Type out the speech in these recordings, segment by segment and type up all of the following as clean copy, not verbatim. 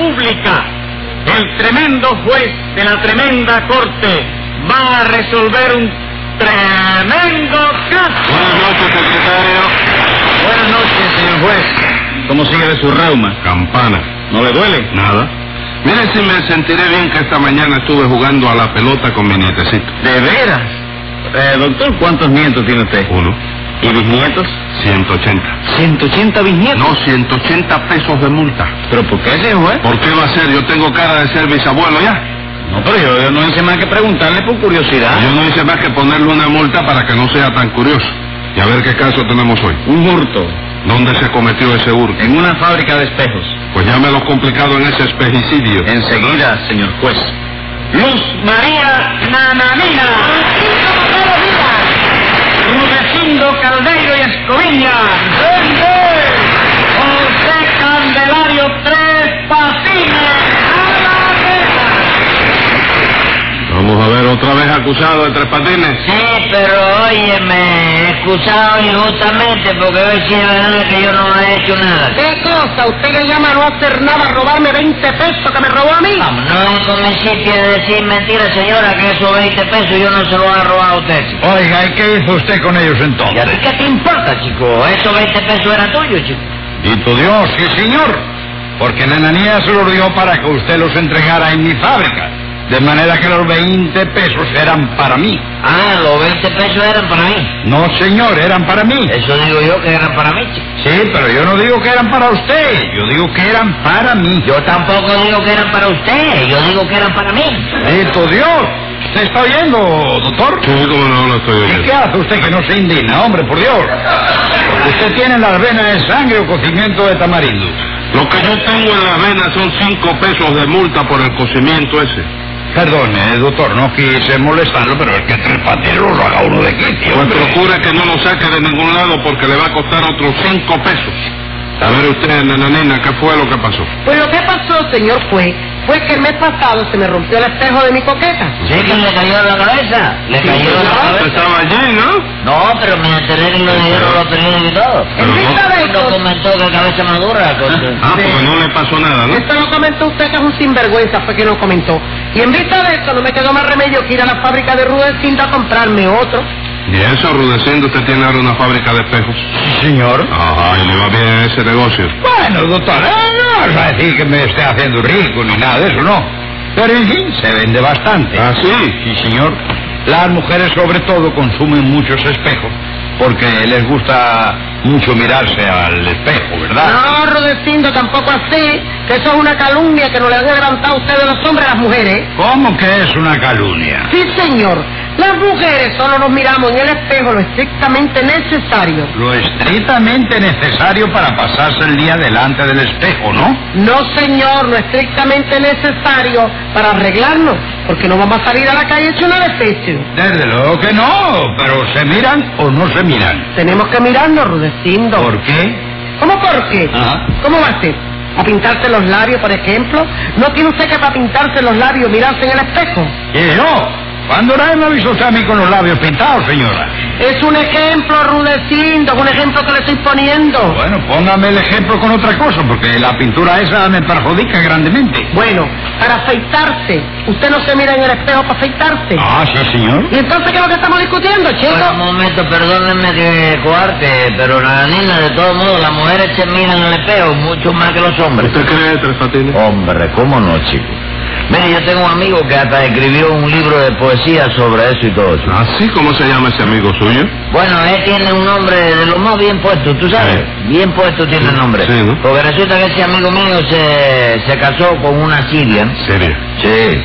República, el tremendo juez de la tremenda corte, va a resolver un tremendo caso. Buenas noches, secretario. Buenas noches, señor juez. ¿Cómo sigue de su reuma? Campana. ¿No le duele? Nada. Mire si me sentiré bien que esta mañana estuve jugando a la pelota con mi nietecito. ¿De veras? Doctor, ¿cuántos nietos tiene usted? 1. ¿Y bisnietos? 180. ¿180 bisnietos? No, 180 pesos de multa. ¿Pero por qué, señor juez? ¿Por qué va a ser? Yo tengo cara de ser bisabuelo ya. No, pero yo no hice más que preguntarle por curiosidad. Yo no hice más que ponerle una multa para que no sea tan curioso. Y a ver qué caso tenemos hoy. Un hurto. ¿Dónde se cometió ese hurto? En una fábrica de espejos. Pues llámelo complicado en ese espejicidio. Enseguida, señor juez. Luz María Nananina. Rudecindo Caldeiro y Escoviña. José Candelario Tres Patines. Vamos a ver otra vez acusado de Tres Patines. Sí, pero óyeme, he escuchado injustamente porque hoy sí es verdad que yo no he hecho nada. ¿Qué cosa? ¿Usted le llama a no hacer nada, a robarme 20 pesos que me robó a mí? Vamos, no es con el sitio de decir mentiras, señora, que esos 20 pesos yo no se los he robado a usted. Chico. Oiga, ¿y qué hizo usted con ellos ¿Y a entonces? ti qué te importa, chico? Esos 20 pesos eran tuyos, chico. Dito Dios, sí señor, porque Nananía se los dio para que usted los entregara en mi fábrica, de manera que los 20 pesos eran para mí. Ah, los 20 pesos eran para mí. No señor, eran para mí. Eso digo yo que eran para mí, chico. Sí, pero yo no digo que eran para usted, yo digo que eran para mí. Yo tampoco digo que eran para usted, yo digo que eran para mí. Dito Dios, ¿usted está oyendo, doctor? Sí, como no lo estoy ¿Y oyendo. qué hace usted que no se indigna, hombre, por Dios? Usted tiene las venas de sangre o cocimiento de tamarindo. Lo que yo tengo en la vena son 5 pesos de multa por el cocimiento ese. Perdone, doctor, no quise molestarlo, pero es que Tres Patines lo haga uno de quicio. Pues hombre. procure que no lo saque de ningún lado porque le va a costar otros 5 pesos. A ver usted, nananina, ¿qué fue lo que pasó? Pues lo que pasó, señor juez, fue que el mes pasado se me rompió el espejo de mi coqueta. Sí, que le cayó en la cabeza. Le cayó en la Usted cabeza. estaba allí, ¿no? No, pero me enteré que lo dijeron los periódicos y todo. En vista de No esto, comentó que cabeza madura. Porque no le pasó nada, ¿no? esto lo comentó usted, que es un sinvergüenza, fue que no comentó. Y en vista de esto no me quedó más remedio que ir a la fábrica de Rudecindo a comprarme otro. Y eso, Rudecindo, usted tiene ahora una fábrica de espejos. Sí, señor. Ajá, y le va bien ese negocio. Bueno, doctor, no es a decir que me esté haciendo rico ni nada de eso, no. Pero en fin, se vende bastante. ¿Ah, sí? Sí, señor. Las mujeres sobre todo consumen muchos espejos porque les gusta mucho mirarse al espejo, ¿verdad? No, Rudecindo, tampoco así, que eso es una calumnia que nos le han levantado ustedes los hombres a las mujeres. ¿Cómo que es una calumnia? Sí, señor. Las mujeres solo nos miramos en el espejo lo estrictamente necesario. Lo estrictamente necesario para pasarse el día delante del espejo, ¿no? No, señor, lo estrictamente necesario para arreglarnos, porque no vamos a salir a la calle hecho una despecho. Desde luego que no, pero ¿se miran o no se miran? Tenemos que mirarnos, Rudecindo. ¿Por qué? ¿Cómo por qué? Ajá. ¿Cómo va a ser? ¿A pintarse los labios, por ejemplo? ¿No tiene usted que para pintarse los labios mirarse en el espejo? ¿Y yo? ¿Cuándo me ha visto usted a mí con los labios pintados, señora? Es un ejemplo, Rudecindo, es un ejemplo que le estoy poniendo. Bueno, póngame el ejemplo con otra cosa, porque la pintura esa me perjudica grandemente. Bueno, para afeitarse, ¿usted no se mira en el espejo para afeitarse? Ah, sí, señor. ¿Y entonces qué es lo que estamos discutiendo, Bueno, chico? un momento, perdónenme que coarte, pero Nananina, de todos modos, las mujeres se miran en el espejo mucho más que los hombres. ¿Usted cree, Tres Patines? Hombre, ¿cómo no, chico? Mire, yo tengo un amigo que hasta escribió un libro de poesía sobre eso y todo eso. ¿Así cómo se llama ese amigo suyo? Bueno, él tiene un nombre de lo más bien puesto, ¿tú sabes? Sí. Bien puesto tiene el nombre. Sí, ¿no? Porque resulta que ese amigo mío se casó con una siria. Serio. Sí.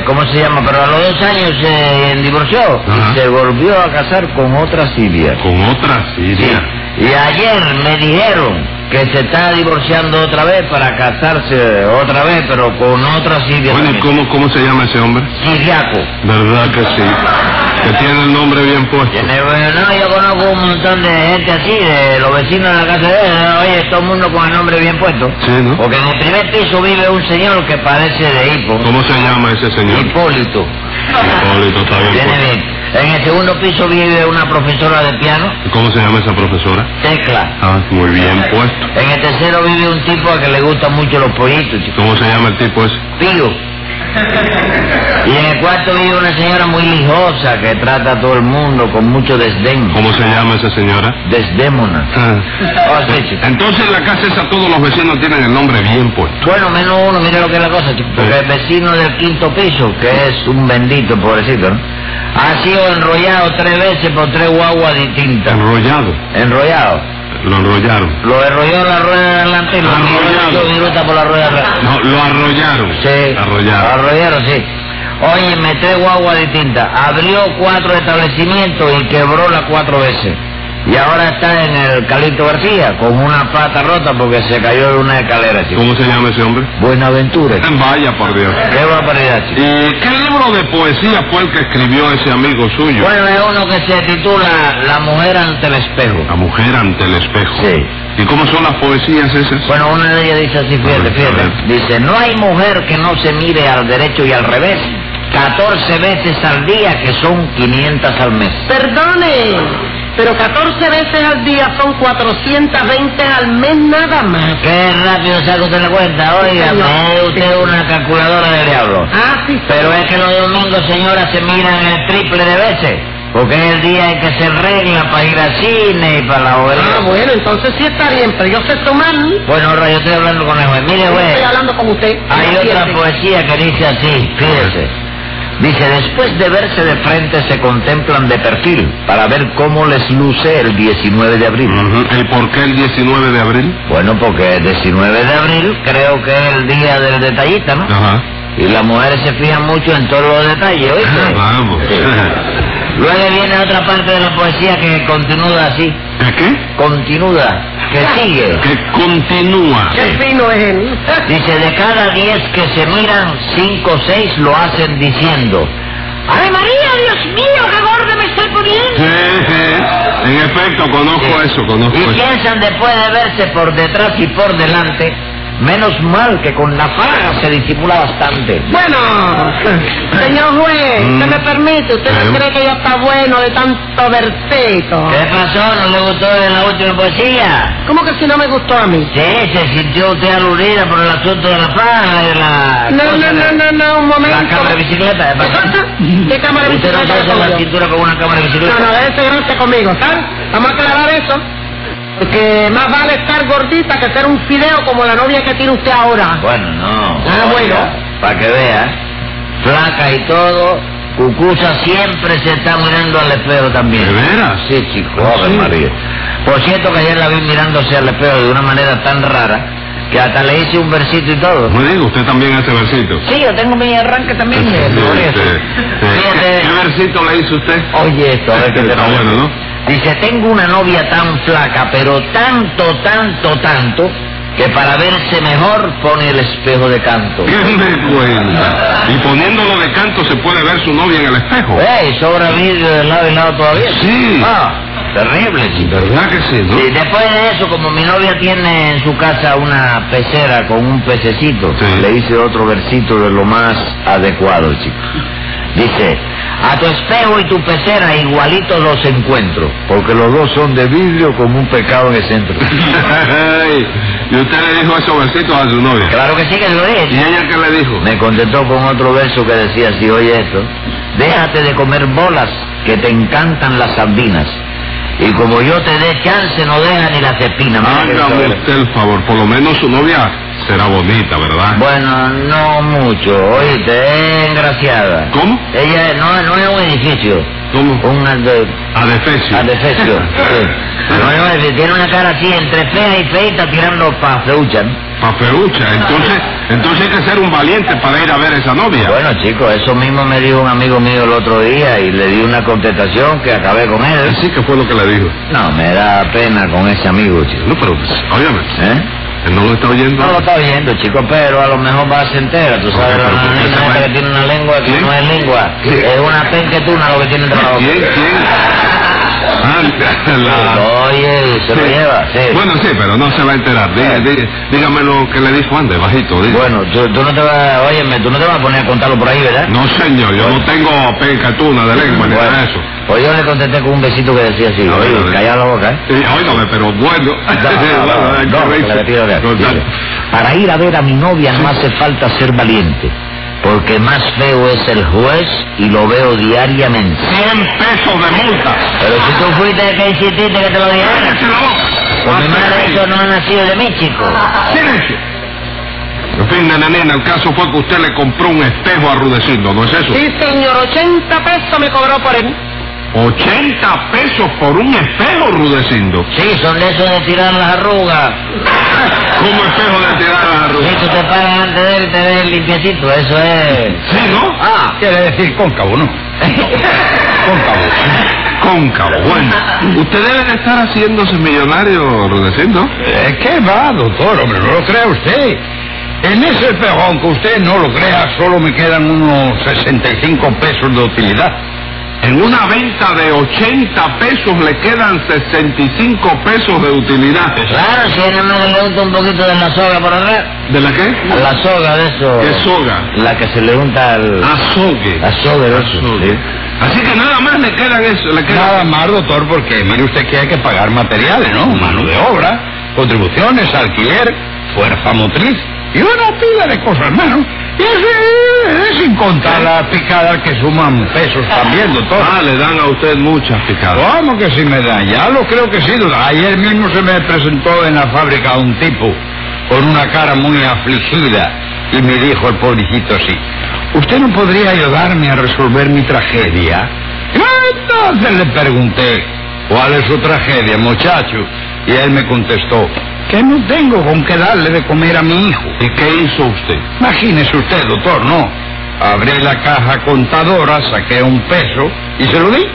¿Cómo se llama? Pero a los 2 años se divorció Ajá. y se volvió a casar con otra siria. Con otra siria. Sí. Y ayer me dijeron que se está divorciando otra vez para casarse otra vez, pero con otra siria. Bueno, ¿y también. cómo se llama ese hombre? Siriaco. ¿Verdad que sí? Que tiene el nombre bien puesto. No, yo conozco un montón de gente así, de los vecinos de la casa de él. Oye, todo el mundo con el nombre bien puesto. Sí, ¿no? Porque en el primer piso vive un señor que parece de Hipo. ¿Cómo se llama ese señor? Hipólito. Hipólito, está bien Viene puesto. bien. En el segundo piso vive una profesora de piano, ¿Cómo se llama esa profesora? Tecla. Ah, muy bien puesto. En el tercero vive un tipo a que le gustan mucho los pollitos, chico. ¿Cómo se llama el tipo ese? Pío. Y en el cuarto vive una señora muy lijosa que trata a todo el mundo con mucho desdén. ¿Cómo se llama esa señora? Desdémona. Oh, sí, chico. Entonces en la casa esa todos los vecinos tienen el nombre bien puesto. Bueno, menos uno, mire lo que es la cosa, chico. Porque el vecino del quinto piso, que es un bendito, pobrecito, ¿no? Ha sido enrollado 3 veces por 3 guaguas distintas. Enrollado. Enrollado. Lo enrollaron. Lo enrolló la rueda de adelante y lo Arrollado. viruta por la rueda de atrás. No, lo arrollaron. Sí. Arrollaron. Arrollaron, sí. Oye, me 3 guaguas distintas. Abrió 4 establecimientos y quebró las 4 veces. Y ahora está en el Calixto García con una pata rota porque se cayó de una escalera, chico. ¿Cómo se llama ese hombre? Buenaventura, chico. Vaya, por Dios. Qué barbaridad, chico. ¿Y qué libro de poesía fue el que escribió ese amigo suyo? Bueno, es uno que se titula La mujer ante el espejo. La mujer ante el espejo. Sí. ¿Y cómo son las poesías esas? Bueno, una de ellas dice así, fíjate, A fíjate. ver. Dice, no hay mujer que no se mire al derecho y al revés 14 veces al día, que son 500 al mes. Perdone, pero 14 veces al día son 420 al mes nada más. Qué rápido saca usted la cuenta, oiga, es usted una calculadora del diablo. Ah, sí. Pero es que los domingos, señora, se miran el triple de veces. Porque es el día en que se arregla para ir al cine y para la bobería. Ah, bueno, entonces sí está bien, pero yo sé tomar. Bueno, ahora yo estoy hablando con el juez. Mire, Yo juez, estoy hablando con usted. hay otra ¿Entiende? poesía que dice así, fíjese. Dice, después de verse de frente se contemplan de perfil para ver cómo les luce el 19 de abril. Ujú. ¿Y por qué el 19 de abril? Bueno, porque el 19 de abril creo que es el día del detallista, ¿no? Ajá. Y las mujeres se fijan mucho en todos los detalles, ¿oíste? Vamos. Sí. Luego viene otra parte de la poesía que continúa así. ¿Qué? Continúa, que sigue. Que continúa. Qué fino es él. Dice, de cada 10 que se miran, 5 o 6 lo hacen diciendo, ¡Ave María, Dios mío, qué gorda me estoy poniendo! Sí, sí. En efecto, conozco eso, conozco Y eso. piensan después de verse por detrás y por delante, menos mal que con la faja se disimula bastante. Bueno, señor juez, Mm. ¿usted me permite? ¿Usted no cree que ya está bueno de tanto versito? ¿Qué pasó? ¿No le gustó de la última poesía? ¿Cómo que si no me gustó a mí? Sí, se sintió usted aludida por el asunto de la faja, de la... No, cosa no, de- no, no, un momento. La cámara de bicicleta, ¿qué pasó? ¿Qué cámara de ¿Usted no bicicleta? se hace la cogió? cintura con una cámara de No, bicicleta? no, déjese gracia conmigo, ¿sabes? Vamos a aclarar eso. Porque más vale estar gordita que ser un fideo como la novia que tiene usted ahora. Bueno, no. Ah, bueno. Para que vea, flaca y todo, Cucusa siempre se está mirando al espejo también. ¿De veras? Sí, chico, Ah, Ave sí. María. Por cierto que ayer la vi mirándose al espejo de una manera tan rara que hasta le hice un versito y todo. No digo, usted también hace versito. Sí, yo tengo mi arranque también. Sí, por sí, eso. sí. Fíjate. ¿Qué versito le hizo usted? Oye esto, a ver qué te Está parece. bueno, ¿no? Dice, tengo una novia tan flaca, pero tanto, que para verse mejor pone el espejo de canto. ¿Qué me cuenta? Y poniéndolo de canto se puede ver su novia en el espejo. Sobra vidrio de lado y lado todavía. Sí. Ah, terrible, chico. ¿Verdad que sí, no? Sí, después de eso, como mi novia tiene en su casa una pecera con un pececito, Sí. le hice otro versito de lo más adecuado, chico. Dice, a tu espejo y tu pecera igualitos los encuentro, porque los dos son de vidrio con un pecado en el centro. Ay, ¿y usted le dijo esos versitos a su novia? Claro que sí que lo ¿Y es. ella qué le dijo? Me contestó con otro verso que decía así, oye esto, déjate de comer bolas que te encantan las sardinas. Y como yo te dé chance, no deja ni las espinas. Mira que Hágame eso es. usted el favor, por lo menos su novia será bonita, ¿verdad? Bueno, no mucho, oíste, es engraciada. ¿Cómo? Ella no es un edificio, ¿Cómo? un Adefesio. adefesio. Sí. No es un edificio, tiene una cara así, entre fea y feita, tirando pa' feucha, ¿no? Pa' feucha. Entonces hay que ser un valiente para ir a ver a esa novia. Bueno, chicos, eso mismo me dijo un amigo mío el otro día y le di una contestación que acabé con él. Sí, que fue lo que le dijo. No, me da pena con ese amigo, chico. No, pero, óyame, ¿Eh? él no lo está oyendo. No lo está oyendo, chico, pero a lo mejor va a se entera. Tú sabes, Pero la ¿por qué se nena va? esta que tiene una lengua que ¿Quién? no es lengua. ¿Quién? Es una penquetuna lo que tiene entre la boca. ¿Quién? Oye, ¿se lo lleva? Sí. Bueno, sí, pero no se va a enterar. Dígame lo que le dijo antes, bajito. Diga. Bueno, tú no te vas, óyeme, tú no te vas a poner a contarlo por ahí, ¿verdad? No, señor, yo no tengo pencatuna de lengua ni nada de eso. Pues yo le contesté con un besito que decía así, oye, calla la boca, ¿eh? Óigame, pero bueno. Para ir a ver a mi novia no hace falta ser valiente, porque más feo es el juez y lo veo diariamente. 100 pesos de multa. Pero si tú fuiste el que insististe que te lo dijera. ¡Cállese la boca! Con mi madre eso no ha nacido de mí, chico. ¡Silencio! En fin, nananina, el caso fue que usted le compró un espejo a Rudecindo, ¿no es eso? Sí, señor, 80 pesos me cobró por él. 80 pesos por un espejo, Rudecindo. Sí, son de esos de tirar las arrugas. ¿Cómo espejo de tirar las Sí, arrugas? tú te paras antes de él y te ves limpiecito, eso es... Sí, ¿no? Ah, Quiere decir cóncavo, ¿no? Cóncavo. Cóncavo. Bueno, usted debe de estar haciéndose millonario, Rudecindo. ¿Qué va, doctor? Hombre, no lo crea usted. En ese espejo, aunque usted no lo crea, solo me quedan unos 65 pesos de utilidad. En una venta de 80 pesos le quedan 65 pesos de utilidad. claro, si nada más le unta un poquito de la soga por atrás. ¿De la qué? La soga de eso. ¿Qué soga? La que se le unta al... Azogue. La soga de eso, Azogue. sí. Así que nada más le quedan eso. Le quedan... Nada más, doctor, porque mire usted que hay que pagar materiales, ¿no? Mano de obra, contribuciones, alquiler, fuerza motriz y una pila de cosas más, ¿no? Y eso es sin contar las picadas que suman pesos también, doctor. Ah, le dan a usted muchas picadas. ¿Cómo que sí me dan? Ya lo creo que sí, doctor. Ayer mismo se me presentó en la fábrica un tipo con una cara muy afligida y me dijo el pobrecito así: ¿usted no podría ayudarme a resolver mi tragedia? Entonces le pregunté: ¿cuál es su tragedia, muchacho? Y él me contestó: que no tengo con qué darle de comer a mi hijo. ¿Y qué hizo usted? Imagínese usted, doctor, ¿no? Abrí la caja contadora, saqué un peso y se lo di.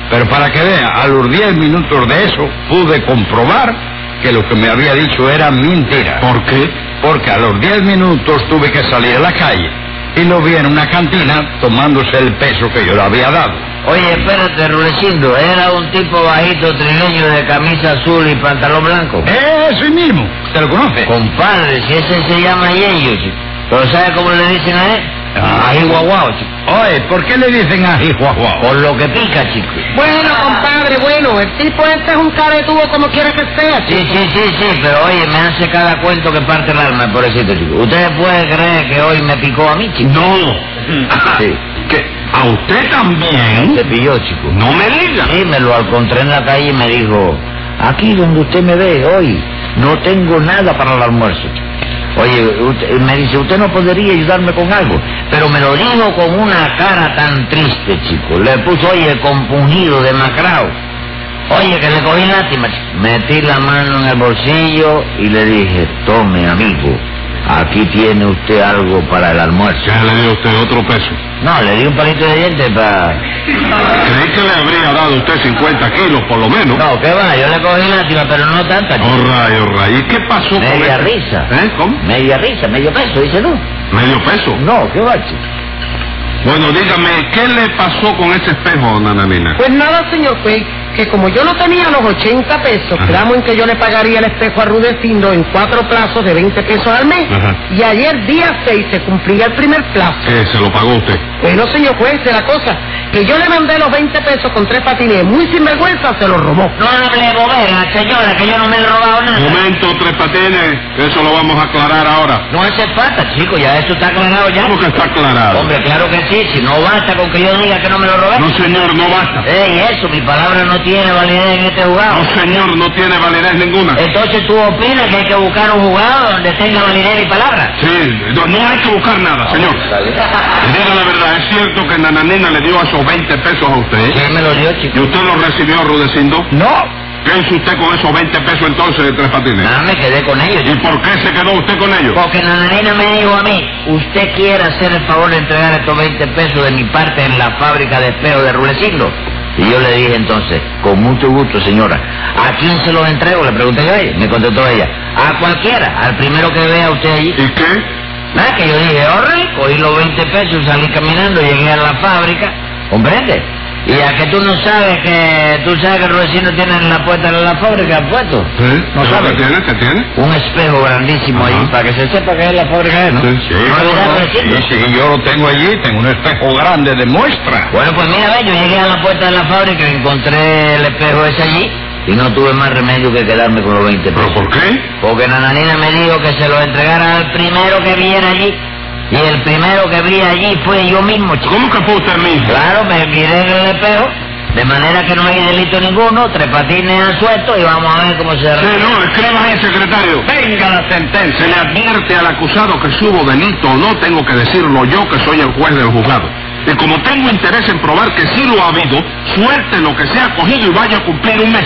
Pero para que vea, a los 10 minutos de eso pude comprobar que lo que me había dicho era mentira. ¿Por qué? Porque a los 10 minutos tuve que salir a la calle y lo vi en una cantina tomándose el peso que yo le había dado. Oye, espérate, Rudecindo, era un tipo bajito, trigueño, de camisa azul y pantalón blanco. Ese mismo, ¿usted lo conoce? Compadre, si ese se llama Yeyo, chico. ¿Pero sabe cómo le dicen a él? Ají guaguao, chico. Oye, ¿por qué le dicen ají guaguao? Por lo que pica, chico. Bueno, compadre, bueno, el tipo este es un caretudo como quiera que sea, Sí, chico. pero oye, me hace cada cuento que parte el alma, pobrecito, chico. ¿Usted puede creer que hoy me picó a mí, chico? No. Sí. ¿Qué? ¿A usted también? Se pilló, chico. No me diga. Sí, me lo encontré en la calle y me dijo: aquí donde usted me ve hoy, no tengo nada para el almuerzo, chico. Oye, me dice: usted no podría ayudarme con algo. Pero me lo dijo con una cara tan triste, chico. Le puso, oye, compungido, demacrado. Oye, que le cogí lástima, chico. Metí la mano en el bolsillo y le dije: tome, amigo, aquí tiene usted algo para el almuerzo. ¿Qué le dio usted? ¿Otro peso? No, le di un palito de dientes para... Creí que le habría dado usted 50 kilos, por lo menos. No, ¿qué va? Yo le cogí lástima, pero no tanta, chico. All right. ¿Y qué pasó con Media este? risa. ¿Cómo? Media risa, medio peso, dice tú. ¿Medio peso? No, ¿qué va, chico? Bueno, dígame, ¿qué le pasó con ese espejo, nananina? Pues nada, señor juez, que como yo no tenía los 80 pesos, Ajá. quedamos en que yo le pagaría el espejo a Rudecindo en 4 plazos de 20 pesos al mes. Ajá. Y ayer, día 6, se cumplía el primer plazo. ¿Qué? ¿Se lo pagó usted? Bueno, señor juez, de la cosa, que yo le mandé los 20 pesos con 3 patines, muy sinvergüenza, se los robó. No hable bobera, señora, que yo no me he robado nada. Momento, Tres Patines, eso lo vamos a aclarar ahora. No hace falta, chico, ya eso está aclarado ya. ¿Cómo que está aclarado? Hombre, claro que sí, si no basta con que yo diga que no me lo robé. No, señor, no basta. Ey, eso, mi palabra no tiene validez en este juzgado. No, señor, no tiene validez ninguna. Entonces tú opinas que hay que buscar un juzgado donde tenga validez mi palabra. Sí, no hay que buscar nada, señor. Diga la verdad, ¿es cierto que Nananina le dio esos 20 pesos a usted? Sí, me lo dio, ¿Y chico. usted los recibió, Rudecindo? No. ¿Qué hizo usted con esos 20 pesos entonces de Tres Patines? Nada, me quedé con ellos. ¿Y por qué se quedó usted con ellos? Porque Nananina me dijo a mí: usted quiere hacer el favor de entregar estos 20 pesos de mi parte en la fábrica de espejos de Rudecindo. Y yo le dije entonces: con mucho gusto, señora. ¿A quién se los entrego? Le pregunté yo a ella. Me contestó ella: a cualquiera, al primero que vea usted allí. ¿Y qué? Nada, que yo dije: órale, cogí los 20 pesos, salí caminando, llegué a la fábrica. ¿Comprende? Y a que tú no sabes que... Tú sabes que los vecinos tienen la puerta de la fábrica puesto. ¿Sí? ¿No sabes? ¿Qué tiene? Un espejo grandísimo Ajá. allí, para que se sepa que es la fábrica, ¿no? Sí, ¿No olvidaron decirlo? sí, yo lo tengo allí, tengo un espejo grande de muestra. Bueno, pues mira, ve, yo llegué a la puerta de la fábrica y encontré el espejo ese allí y no tuve más remedio que quedarme con los 20 pesos. ¿Pero por qué? Porque Nananina me dijo que se lo entregara al primero que viera allí. Y el primero que vi allí fue yo mismo, chico. ¿Cómo que fue usted mismo? Claro, me miré en el espejo, de manera que no hay delito ninguno, 3 patines a suelto y vamos a ver cómo se Sí, no, escriba ahí, secretario. Venga la sentencia. Se le advierte al acusado que si hubo delito o no, tengo que decirlo yo, que soy el juez del juzgado. Y como tengo interés en probar que sí lo ha habido, suelte lo que sea cogido y vaya a cumplir un mes.